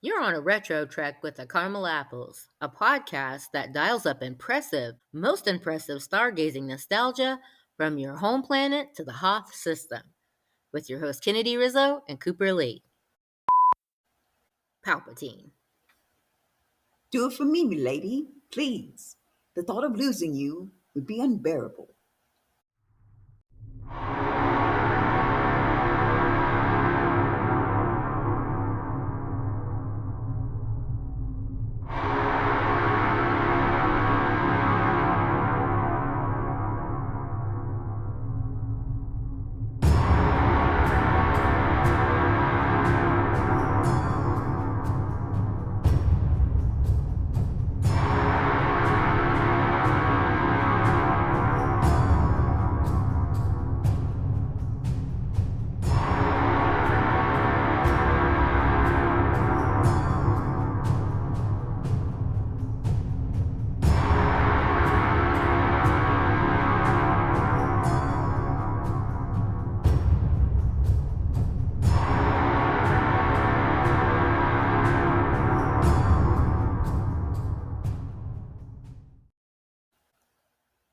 You're on a retro trek with the Caramel Apples, a podcast that dials up most impressive stargazing nostalgia from your home planet to the Hoth system, with your hosts Kennedy Rizzo and Cooper Lee. Palpatine. Do it for me, milady, please. The thought of losing you would be unbearable.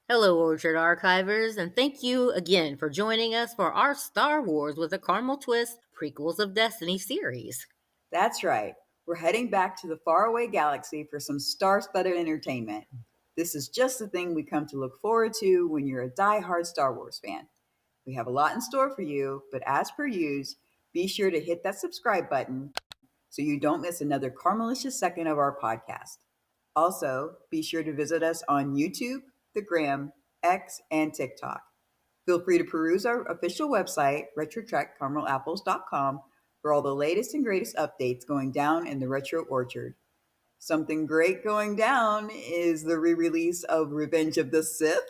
Hello, Orchard Archivers, and thank you again for joining us for our Star Wars with a Caramel Twist Prequels of Destiny series. That's right. We're heading back to the faraway galaxy for some star-studded entertainment. This is just the thing we come to look forward to when you're a die-hard Star Wars fan. We have a lot in store for you, but as per usual, be sure to hit that subscribe button so you don't miss another caramelicious second of our podcast. Also, be sure to visit us on YouTube, the Gram, X, and TikTok. Feel free to peruse our official website, RetroTrekwithTheCaramelApples.com, for all the latest and greatest updates going down in the Retro Orchard. Something great going down is the re-release of Revenge of the Sith.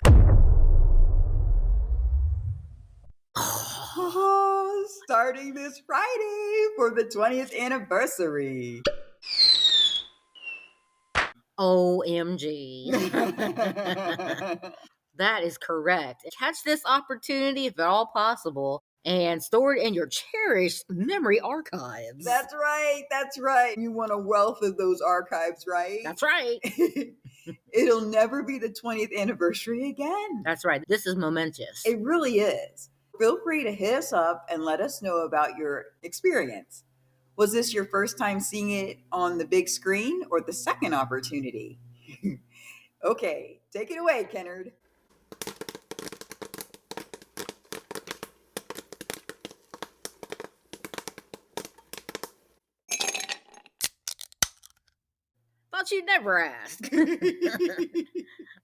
Starting this Friday for the 20th anniversary. OMG. That is correct. Catch this opportunity, if at all possible, and store it in your cherished memory archives. That's right. You want a wealth of those archives, right? That's right. It'll never be the 20th anniversary again. That's right. This is momentous. It really is. Feel free to hit us up and let us know about your experience. Was this your first time seeing it on the big screen or the second opportunity? Okay, take it away, Kennard. Thought you'd never ask.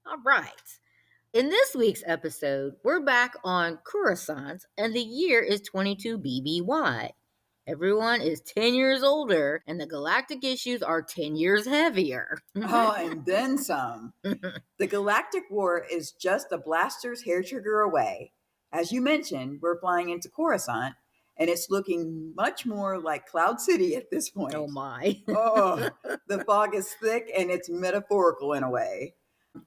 All right. In this week's episode, we're back on Coruscant, and the year is 22 BBY. Everyone is 10 years older, and the galactic issues are 10 years heavier. Oh, and then some. The Galactic War is just a blaster's hair trigger away. As you mentioned, we're flying into Coruscant, and it's looking much more like Cloud City at this point. Oh my. The fog is thick, and it's metaphorical in a way.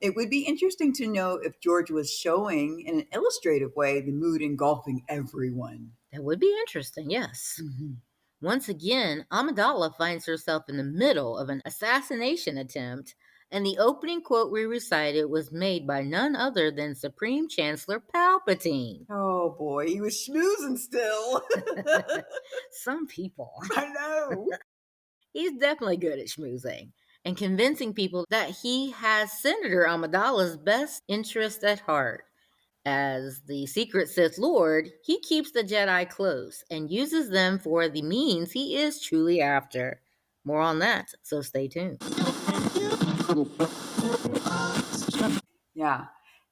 It would be interesting to know if George was showing in an illustrative way the mood engulfing everyone. That would be interesting, yes. Mm-hmm. Once again, Amidala finds herself in the middle of an assassination attempt, and the opening quote we recited was made by none other than Supreme Chancellor Palpatine. Oh boy, he was schmoozing still. Some people. I know. He's definitely good at schmoozing and convincing people that he has Senator Amidala's best interest at heart. As the secret Sith Lord, he keeps the Jedi close and uses them for the means he is truly after. More on that, so stay tuned. Yeah,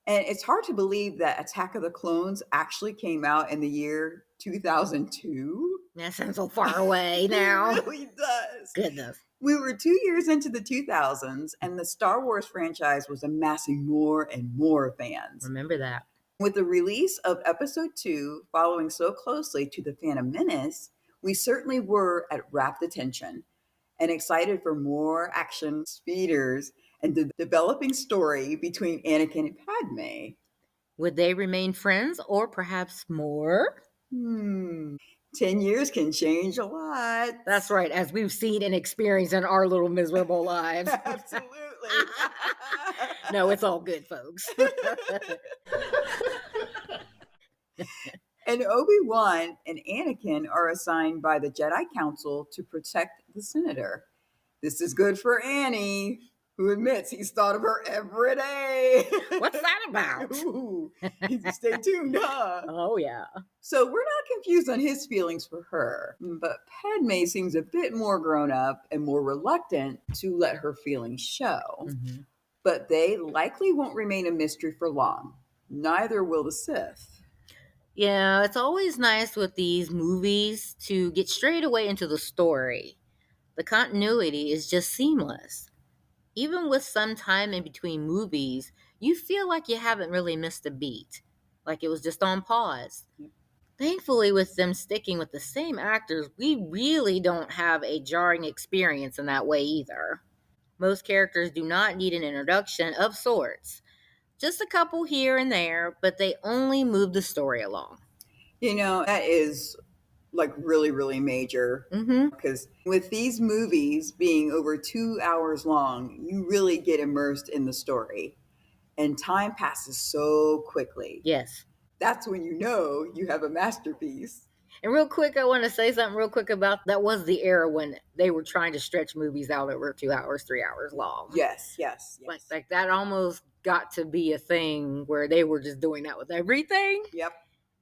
and it's hard to believe that Attack of the Clones actually came out in the year 2002. That sounds so far away now. It really does. Goodness. We were 2 years into the 2000s, and the Star Wars franchise was amassing more and more fans. Remember that. With the release of Episode 2 following so closely to The Phantom Menace, we certainly were at rapt attention and excited for more action speeders and the developing story between Anakin and Padme. Would they remain friends or perhaps more? 10 years can change a lot. That's right, as we've seen and experienced in our little miserable lives. Absolutely. No, it's all good, folks. And Obi-Wan and Anakin are assigned by the Jedi Council to protect the senator. This is good for Annie, who admits he's thought of her every day. What's that about? Ooh, stay tuned, huh? Oh, yeah. So we're not confused on his feelings for her, but Padme seems a bit more grown up and more reluctant to let her feelings show. Mm-hmm. But they likely won't remain a mystery for long. Neither will the Sith. Yeah, it's always nice with these movies to get straight away into the story. The continuity is just seamless. Even with some time in between movies, you feel like you haven't really missed a beat, like it was just on pause. Yep. Thankfully, with them sticking with the same actors, we really don't have a jarring experience in that way either. Most characters do not need an introduction of sorts. Just a couple here and there, but they only move the story along. You know, that is like really, really major. Mm-hmm. Because with these movies being over 2 hours long, you really get immersed in the story. And time passes so quickly. Yes. That's when you know you have a masterpiece. And real quick, I want to say something real quick about that was the era when they were trying to stretch movies out over 2 hours, 3 hours long. Yes. Like that almost got to be a thing where they were just doing that with everything. Yep.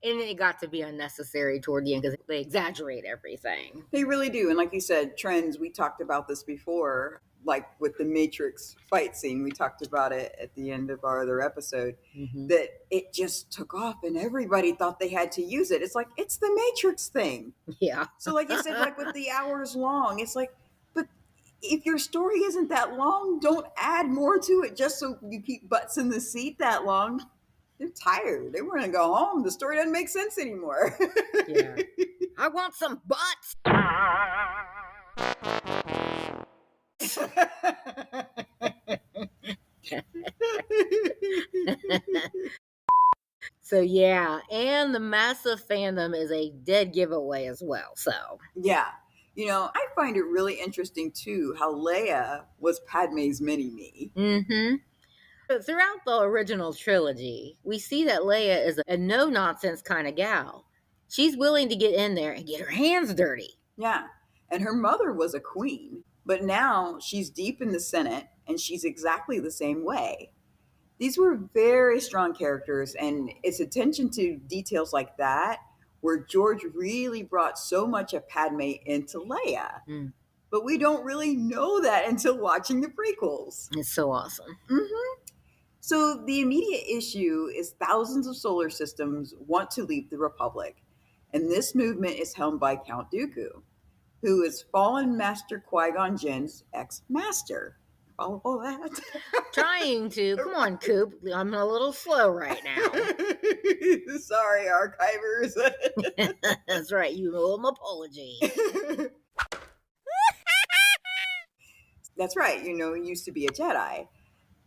And it got to be unnecessary toward the end because they exaggerate everything. They really do. And like you said, trends, we talked about this before, like with the Matrix fight scene. We talked about it at the end of our other episode, that it just took off and everybody thought they had to use it. It's like, it's the Matrix thing. Yeah. So like you said, like with the hours long, it's like, but if your story isn't that long, don't add more to it just so you keep butts in the seat that long. They're tired. They want to go home. The story doesn't make sense anymore. Yeah. I want some butts. So yeah, and the massive fandom is a dead giveaway as well. So yeah. You know, I find it really interesting too how Leia was Padme's mini-me. mm-hmm. Throughout the original trilogy, we see that Leia is a no-nonsense kind of gal. She's willing to get in there and get her hands dirty. Yeah. And her mother was a queen, but now she's deep in the Senate and she's exactly the same way. These were very strong characters, and it's attention to details like that where George really brought so much of Padme into Leia. Mm. But we don't really know that until watching the prequels. It's so awesome. Mm-hmm. So the immediate issue is thousands of solar systems want to leave the Republic, and this movement is helmed by Count Dooku, who is fallen Master Qui-Gon Jinn's ex-master. Follow that? Trying to. Come on, Coop. I'm a little slow right now. Sorry, archivers. That's right. You owe him apology. That's right. You know, he used to be a Jedi.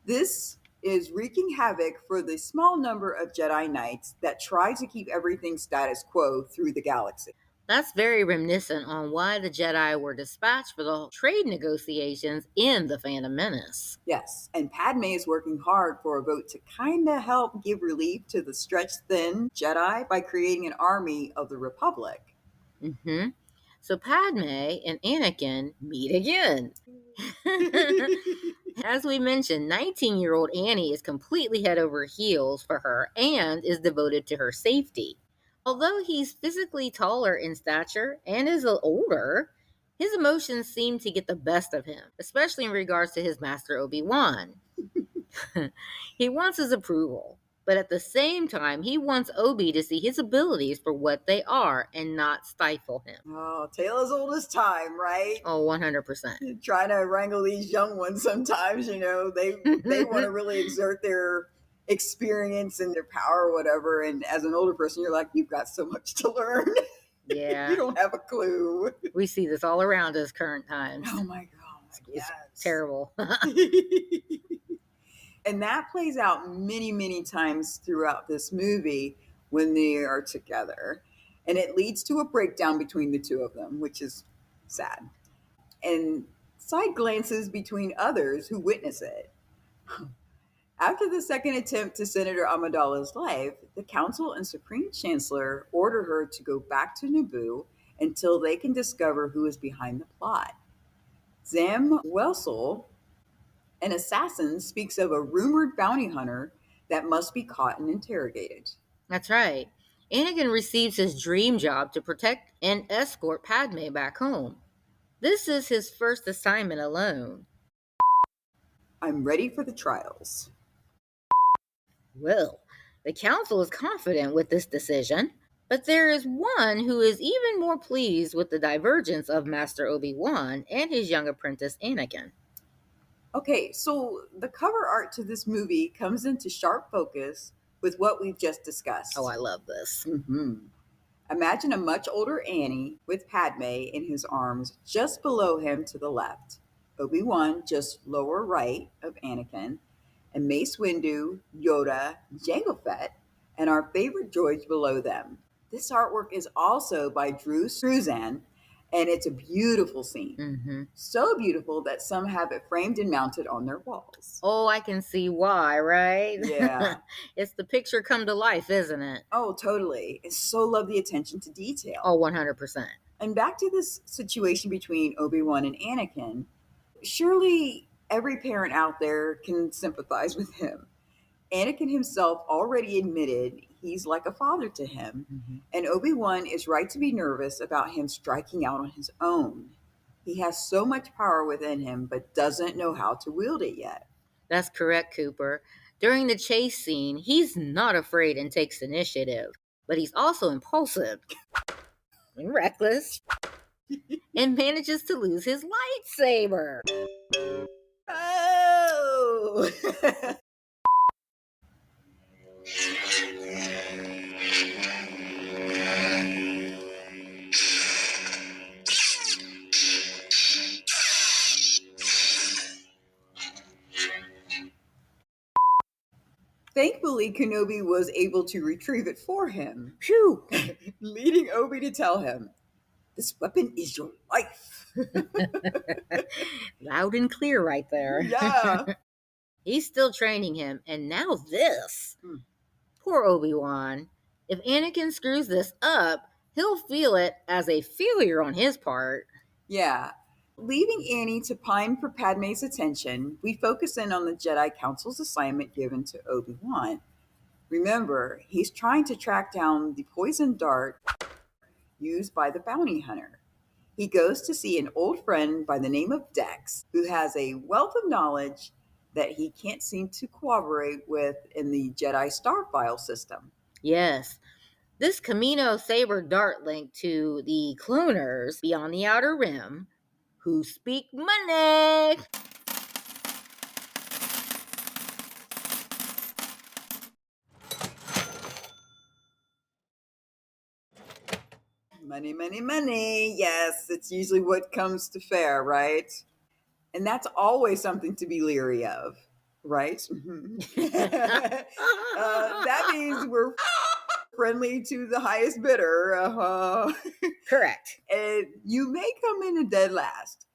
This is wreaking havoc for the small number of Jedi Knights that try to keep everything status quo through the galaxy. That's very reminiscent on why the Jedi were dispatched for the trade negotiations in The Phantom Menace. Yes, and Padme is working hard for a vote to kind of help give relief to the stretched thin Jedi by creating an army of the Republic. Mm-hmm. So Padme and Anakin meet again. As we mentioned, 19-year-old Annie is completely head over heels for her and is devoted to her safety. Although he's physically taller in stature and is older, his emotions seem to get the best of him, especially in regards to his master Obi-Wan. He wants his approval, but at the same time, he wants Obi to see his abilities for what they are and not stifle him. Oh, tale as old as time, right? Oh, 100%. Trying to wrangle these young ones sometimes, you know, they want to really exert their experience and their power or whatever. And as an older person, you're like, you've got so much to learn. Yeah. You don't have a clue. We see this all around us current times. Oh my God. It's terrible. And that plays out many, many times throughout this movie when they are together. And it leads to a breakdown between the two of them, which is sad. And side glances between others who witness it. After the second attempt to Senator Amidala's life, the Council and Supreme Chancellor order her to go back to Naboo until they can discover who is behind the plot. Zam Wesell, an assassin, speaks of a rumored bounty hunter that must be caught and interrogated. That's right. Anakin receives his dream job to protect and escort Padme back home. This is his first assignment alone. I'm ready for the trials. Well, the council is confident with this decision, but there is one who is even more pleased with the divergence of Master Obi-Wan and his young apprentice Anakin. Okay, so the cover art to this movie comes into sharp focus with what we've just discussed. Oh, I love this. Imagine a much older Annie with Padme in his arms just below him to the left, Obi-Wan just lower right of Anakin, and Mace Windu, Yoda, Jango Fett, and our favorite droids below them. This artwork is also by Drew Struzan, and it's a beautiful scene. So beautiful that some have it framed and mounted on their walls. Oh, I can see why, right? Yeah. It's the picture come to life, isn't it? Oh, totally. I so love the attention to detail. Oh, 100%. And back to this situation between Obi-Wan and Anakin, surely every parent out there can sympathize with him. Anakin himself already admitted he's like a father to him, and Obi-Wan is right to be nervous about him striking out on his own. He has so much power within him, but doesn't know how to wield it yet. That's correct, Cooper. During the chase scene, he's not afraid and takes initiative, but he's also impulsive and reckless and manages to lose his lightsaber. Oh! Thankfully, Kenobi was able to retrieve it for him. Phew! Leading Obi to tell him, "This weapon is your life." Loud and clear right there. Yeah. He's still training him, and now this. Poor Obi-Wan. If Anakin screws this up, he'll feel it as a failure on his part. Yeah. Leaving Annie to pine for Padme's attention, we focus in on the Jedi Council's assignment given to Obi-Wan. Remember, he's trying to track down the poisoned dart used by the bounty hunter. He goes to see an old friend by the name of Dex, who has a wealth of knowledge that he can't seem to cooperate with in the Jedi Star file system. Yes, this Camino Saber dart link to the cloners beyond the Outer Rim, who speak money. Money, money, money. Yes, it's usually what comes to fare, right? And that's always something to be leery of, right? That means we're friendly to the highest bidder. Correct. And you may come in a dead last.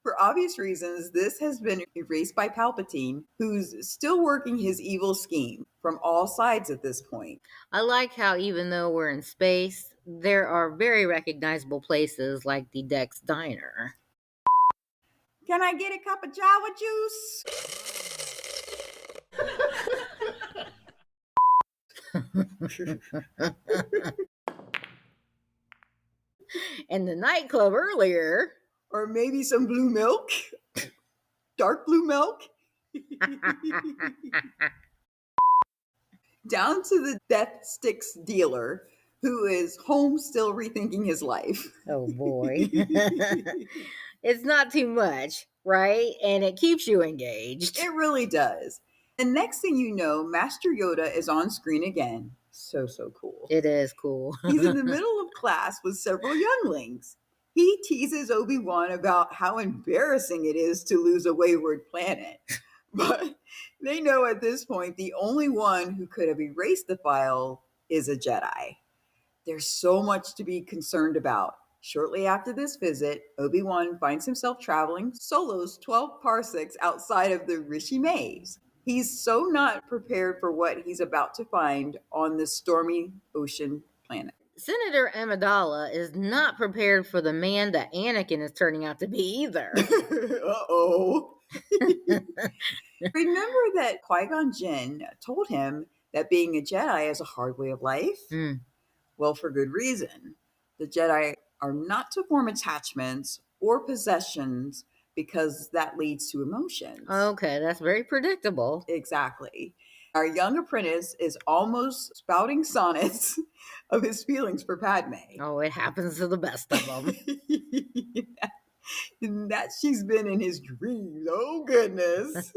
For obvious reasons, this has been erased by Palpatine, who's still working his evil scheme from all sides at this point. I like how even though we're in space, there are very recognizable places like the Dex Diner. Can I get a cup of Java juice? And the nightclub earlier. Or maybe some blue milk? Dark blue milk? Down to the death sticks dealer, who is home still rethinking his life. Oh boy. It's not too much, right? And it keeps you engaged. It really does. And next thing you know, Master Yoda is on screen again. So cool. It is cool. He's in the middle of class with several younglings. He teases Obi-Wan about how embarrassing it is to lose a wayward planet. But they know at this point the only one who could have erased the file is a Jedi. There's so much to be concerned about. Shortly after this visit, Obi-Wan finds himself traveling solos 12 parsecs outside of the Rishi Maze. He's so not prepared for what he's about to find on this stormy ocean planet. Senator Amidala is not prepared for the man that Anakin is turning out to be either. Uh-oh. Remember that Qui-Gon Jinn told him that being a Jedi is a hard way of life? Well, for good reason. The Jedi are not to form attachments or possessions because that leads to emotions. Okay, that's very predictable. Exactly. Our young apprentice is almost spouting sonnets of his feelings for Padme. Oh, it happens to the best of them. That she's been in his dreams. Oh, goodness.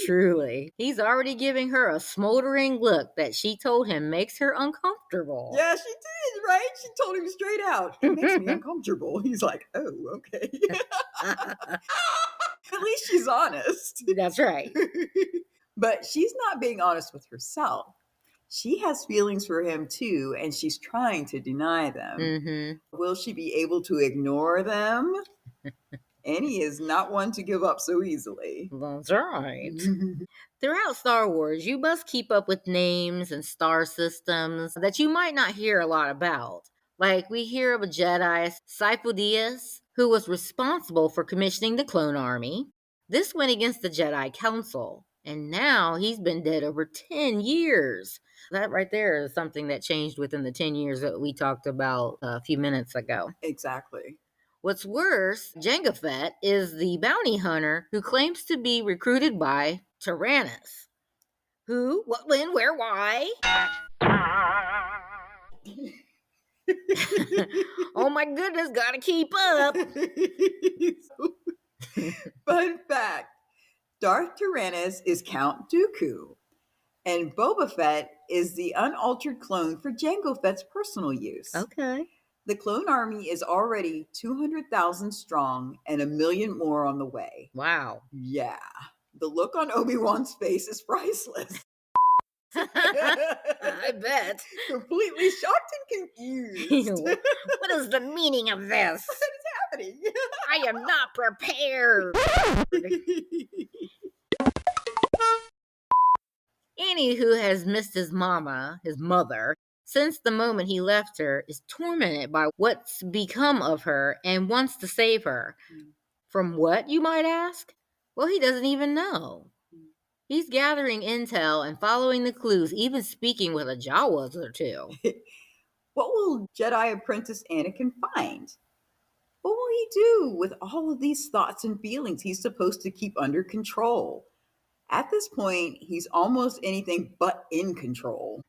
Truly. He's already giving her a smoldering look that she told him makes her uncomfortable. Yeah, she did, right? She told him straight out. It makes me uncomfortable. He's like, oh, okay. At least she's honest. That's right. But she's not being honest with herself. She has feelings for him too, and she's trying to deny them. Mm-hmm. Will she be able to ignore them? Annie is not one to give up so easily. That's right. Throughout Star Wars, you must keep up with names and star systems that you might not hear a lot about. Like we hear of a Jedi, Sifo-Dyas, who was responsible for commissioning the clone army. This went against the Jedi Council, and now he's been dead over 10 years. That right there is something that changed within the 10 years that we talked about a few minutes ago. Exactly. What's worse, Jango Fett is the bounty hunter who claims to be recruited by Tyrannus. Who, what, when, where, why? Oh my goodness, gotta keep up. Fun fact, Darth Tyrannus is Count Dooku, and Boba Fett is the unaltered clone for Jango Fett's personal use. Okay. The clone army is already 200,000 strong and 1 million more on the way. Wow. Yeah. The look on Obi-Wan's face is priceless. I bet. Completely shocked and confused. What is the meaning of this? What is happening? I am not prepared. Annie, who has missed his mother, since the moment he left her, is tormented by what's become of her and wants to save her. From what, you might ask? Well, he doesn't even know. He's gathering intel and following the clues, even speaking with a Jawas or two. What will Jedi apprentice Anakin find? What will he do with all of these thoughts and feelings he's supposed to keep under control? At this point, he's almost anything but in control.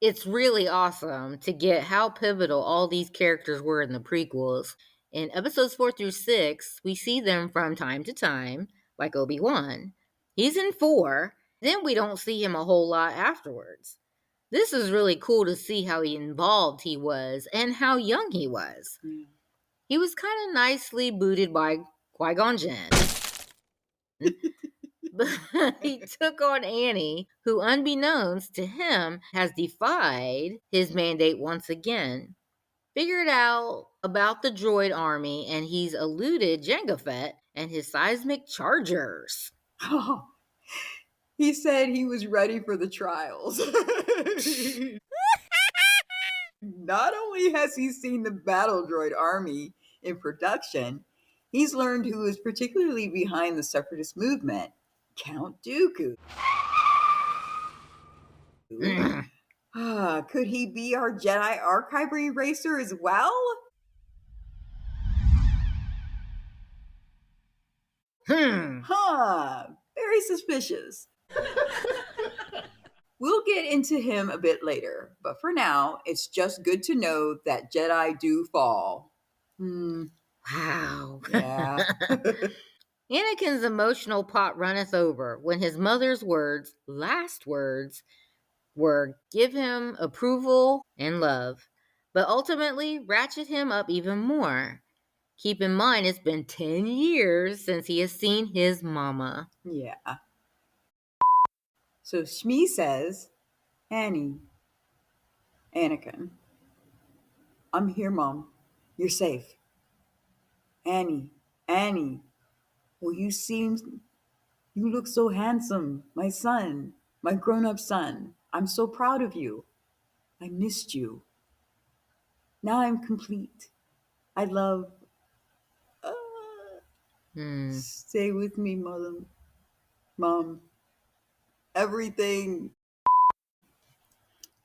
It's really awesome to get how pivotal all these characters were in the prequels. In episodes 4 through 6, we see them from time to time, like Obi-Wan. He's in 4, then we don't see him a whole lot afterwards. This is really cool to see how involved he was and how young he was. He was kind of nicely booted by Qui-Gon Jinn. But he took on Annie, who, unbeknownst to him, has defied his mandate once again. Figured out about the droid army, and he's eluded Jango Fett and his seismic chargers. Oh, he said he was ready for the trials. Not only has he seen the battle droid army in production, he's learned who is particularly behind the separatist movement, Count Dooku. Could he be our Jedi archive eraser as well? Very suspicious. We'll get into him a bit later, but for now, it's just good to know that Jedi do fall. Wow. Yeah. Anakin's emotional pot runneth over when his mother's last words, were give him approval and love, but ultimately ratchet him up even more. Keep in mind, it's been 10 years since he has seen his mama. Yeah. So Shmi says, Anakin, I'm here, Mom. You're safe. Annie, well, you look so handsome. My son, my grown up son. I'm so proud of you. I missed you. Now I'm complete. I love. Uh, Stay with me, Mom. Everything.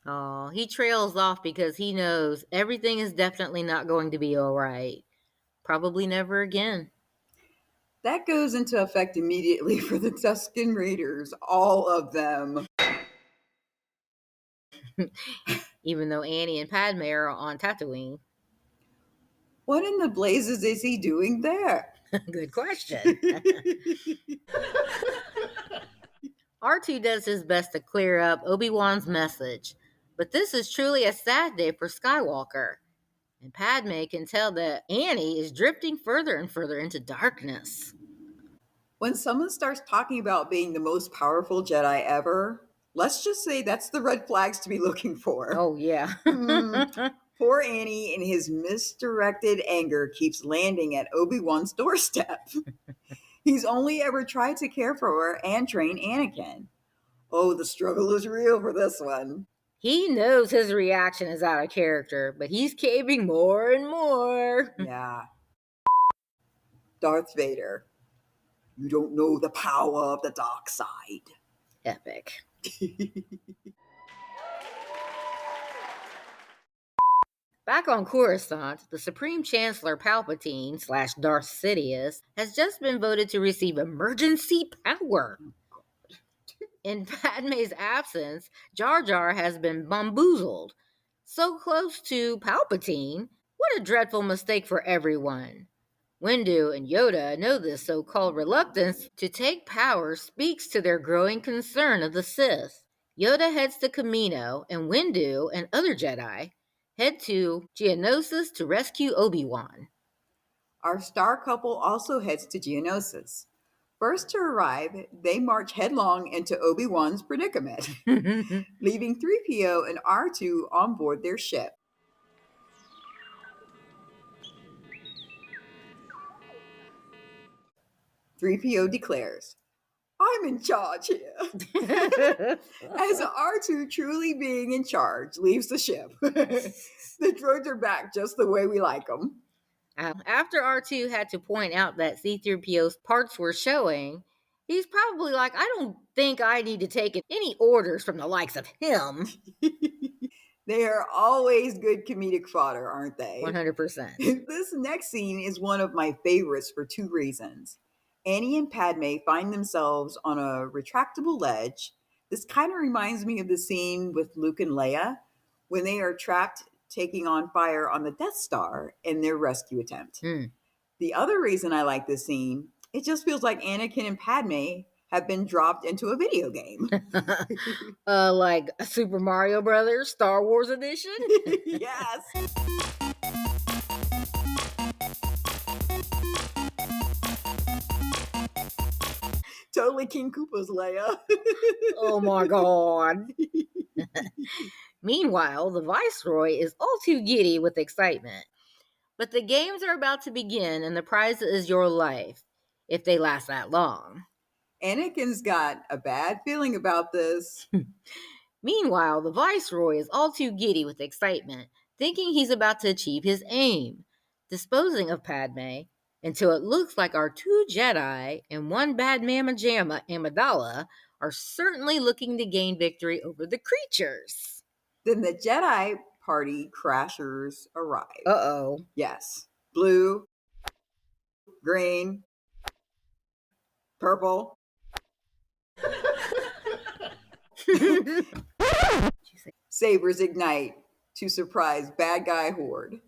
Oh, he trails off because he knows everything is definitely not going to be all right. Probably never again. That goes into effect immediately for the Tusken Raiders, all of them. Even though Annie and Padme are on Tatooine. What in the blazes is he doing there? Good question. R2 does his best to clear up Obi-Wan's message, but this is truly a sad day for Skywalker. And Padme can tell that Annie is drifting further and further into darkness. When someone starts talking about being the most powerful Jedi ever, let's just say that's the red flags to be looking for. Oh, yeah. Poor Annie in his misdirected anger keeps landing at Obi-Wan's doorstep. He's only ever tried to care for her and train Anakin. Oh, the struggle is real for this one. He knows his reaction is out of character, but he's caving more and more. Yeah. Darth Vader. You don't know the power of the dark side. Epic. Back on Coruscant, the Supreme Chancellor Palpatine / Darth Sidious has just been voted to receive emergency power. In Padme's absence, Jar Jar has been bamboozled. So close to Palpatine, what a dreadful mistake for everyone. Windu and Yoda know this so-called reluctance to take power speaks to their growing concern of the Sith. Yoda heads to Kamino, and Windu and other Jedi head to Geonosis to rescue Obi-Wan. Our star couple also heads to Geonosis. First to arrive, they march headlong into Obi-Wan's predicament, leaving 3PO and R2 on board their ship. 3PO declares, I'm in charge here. As R2 truly being in charge leaves the ship. The droids are back just the way we like them. After R2 had to point out that C-3PO's parts were showing, he's probably like, I don't think I need to take any orders from the likes of him. They are always good comedic fodder, aren't they? 100%. This next scene is one of my favorites for two reasons. Annie and Padme find themselves on a retractable ledge. This kind of reminds me of the scene with Luke and Leia when they are trapped taking on fire on the Death Star in their rescue attempt. The other reason I like this scene, it just feels like Anakin and Padme have been dropped into a video game. Like a Super Mario Brothers Star Wars edition? Yes. Totally King Koopa's Leia. Oh my God. Meanwhile, the Viceroy is all too giddy with excitement. But the games are about to begin, and the prize is your life, if they last that long. Anakin's got a bad feeling about this. Meanwhile, the Viceroy is all too giddy with excitement, thinking he's about to achieve his aim, disposing of Padme, until it looks like our two Jedi and one bad Mamma Jamma, Amidala, are certainly looking to gain victory over the creatures. Then the Jedi party crashers arrive. Uh-oh. Yes. Blue, green, purple. Sabers ignite to surprise bad guy horde.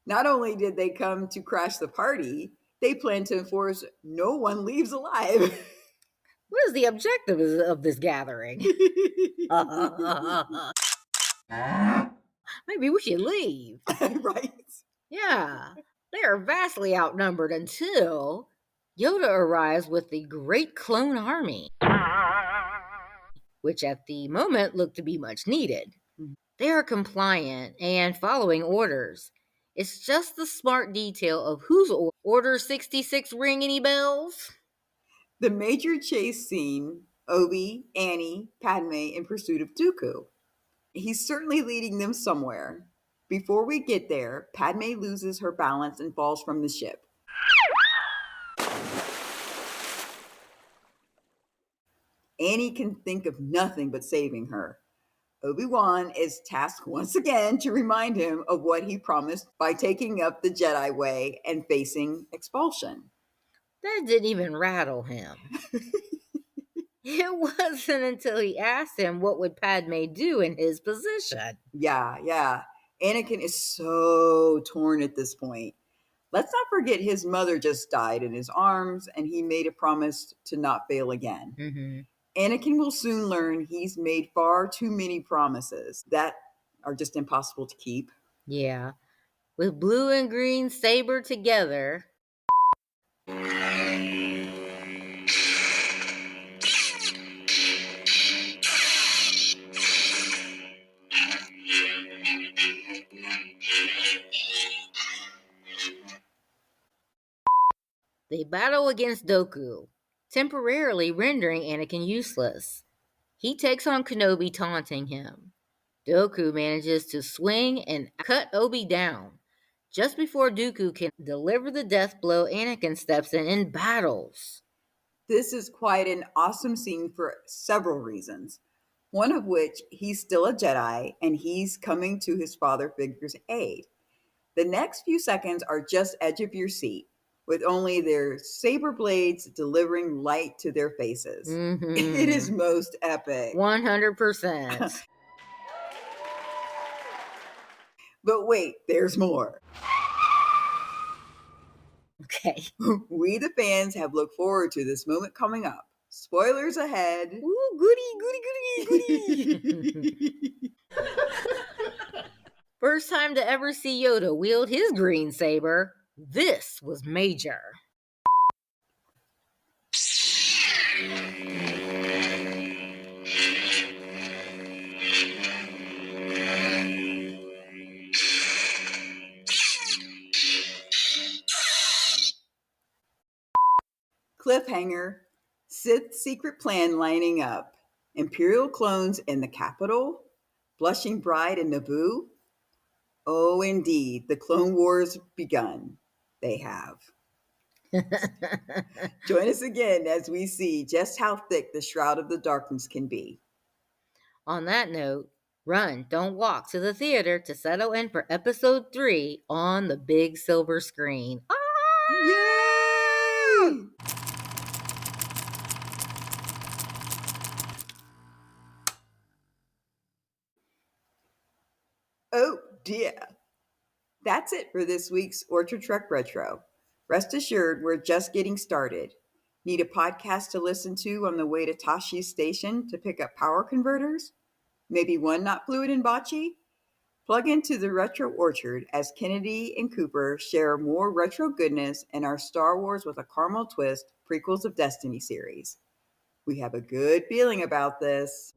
Not only did they come to crash the party, they plan to enforce no one leaves alive. What is the objective of this gathering? Maybe we should leave. Right? Yeah, they are vastly outnumbered until Yoda arrives with the Great Clone Army, which at the moment looked to be much needed. They are compliant and following orders. It's just the smart detail of whose Order 66 ring any bells? The major chase scene, Obi, Annie, Padme in pursuit of Dooku. He's certainly leading them somewhere. Before we get there, Padme loses her balance and falls from the ship. Annie can think of nothing but saving her. Obi-Wan is tasked once again to remind him of what he promised by taking up the Jedi way and facing expulsion. That didn't even rattle him. It wasn't until he asked him what would Padme do in his position. Yeah. Anakin is so torn at this point. Let's not forget his mother just died in his arms, and he made a promise to not fail again. Mm-hmm. Anakin will soon learn he's made far too many promises that are just impossible to keep. Yeah. With blue and green saber together. They battle against Dooku, temporarily rendering Anakin useless. He takes on Kenobi, taunting him. Dooku manages to swing and cut Obi down. Just before Dooku can deliver the death blow, Anakin steps in and battles. This is quite an awesome scene for several reasons. One of which, he's still a Jedi and he's coming to his father figure's aid. The next few seconds are just edge of your seat, with only their saber blades delivering light to their faces. Mm-hmm. It is most epic. 100%. But wait, there's more. Okay. We, the fans, have looked forward to this moment coming up. Spoilers ahead. Ooh, goody. First time to ever see Yoda wield his green saber. This was major. Cliffhanger. Sith secret plan lining up. Imperial clones in the capital. Blushing bride in Naboo. Oh, indeed, the Clone Wars begun. They have. Join us again as we see just how thick the Shroud of the Darkness can be. On that note, run, don't walk to the theater to settle in for episode 3 on the big silver screen. Yay! Oh dear. That's it for this week's Orchard Trek Retro. Rest assured, we're just getting started. Need a podcast to listen to on the way to Tashi's station to pick up power converters? Maybe one not fluid in bocce? Plug into the Retro Orchard as Kennedy and Cooper share more retro goodness in our Star Wars with a Caramel Twist Prequels of Destiny series. We have a good feeling about this.